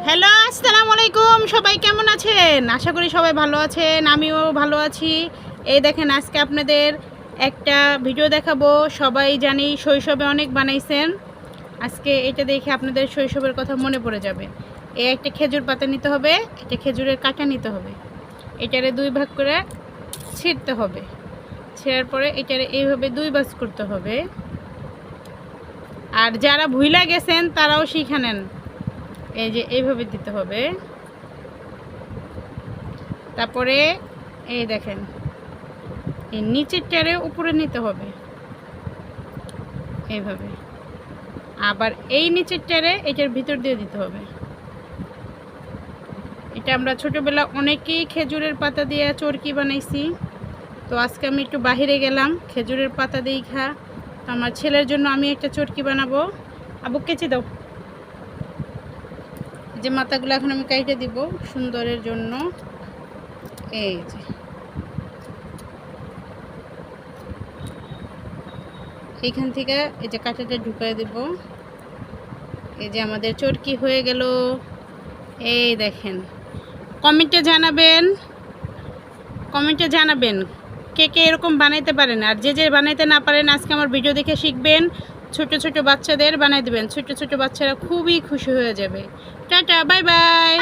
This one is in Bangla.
হ্যালো, আসসালামু আলাইকুম। সবাই কেমন আছেন? আশা করি সবাই ভালো আছেন, আমিও ভালো আছি। এই দেখেন, আজকে আপনাদের একটা ভিডিও দেখাবো। সবাই জানি শৈশবে অনেক বানাইছেন। আজকে এটা দেখে আপনাদের শৈশবের কথা মনে পড়ে যাবে। এই একটা খেজুর পাতা নিতে হবে, একটা খেজুরের কাঁটা নিতে হবে, এটারে 2 ভাগ করে ছিঁড়তে হবে। ছেঁড়ার পরে এটারে এইভাবে 2 ভাঁজ করতে হবে। আর যারা ভুইলা গেছেন তারাও শিখে নেন। এই যে এইভাবে দিতে হবে। তারপরে এই দেখেন, এই নিচের টারে উপরে নিতে হবে এইভাবে। আবার এই নিচের টারে এটার ভিতর দিয়ে দিতে হবে। এটা আমরা ছোটোবেলা অনেকেই খেজুরের পাতা দিয়ে চরকি বানাইছি। তো আজকে আমি একটু বাহিরে গেলাম, খেজুরের পাতা দিয়েই খা। তো আমার ছেলের জন্য আমি একটা চরকি বানাবো। আবু কেচে দাও। যে মাথাগুলো এখন আমি কাইটে দিব সুন্দরের জন্য। এই যে এইখান থেকে এই যে কাঁটাটা ঢুকাই দেব। এই যে আমাদের চরকি হয়ে গেল। এই দেখেন, কমেন্টে জানাবেন কে কে এরকম বানাইতে পারেন। আর যে যে বানাইতে না পারেন, আজকে আমার ভিডিও দেখে শিখবেন। ছোট ছোট বাচ্চাদের বানাই দেবেন, ছোট ছোট বাচ্চারা খুবই খুশি হয়ে যাবে। Tata, bye bye.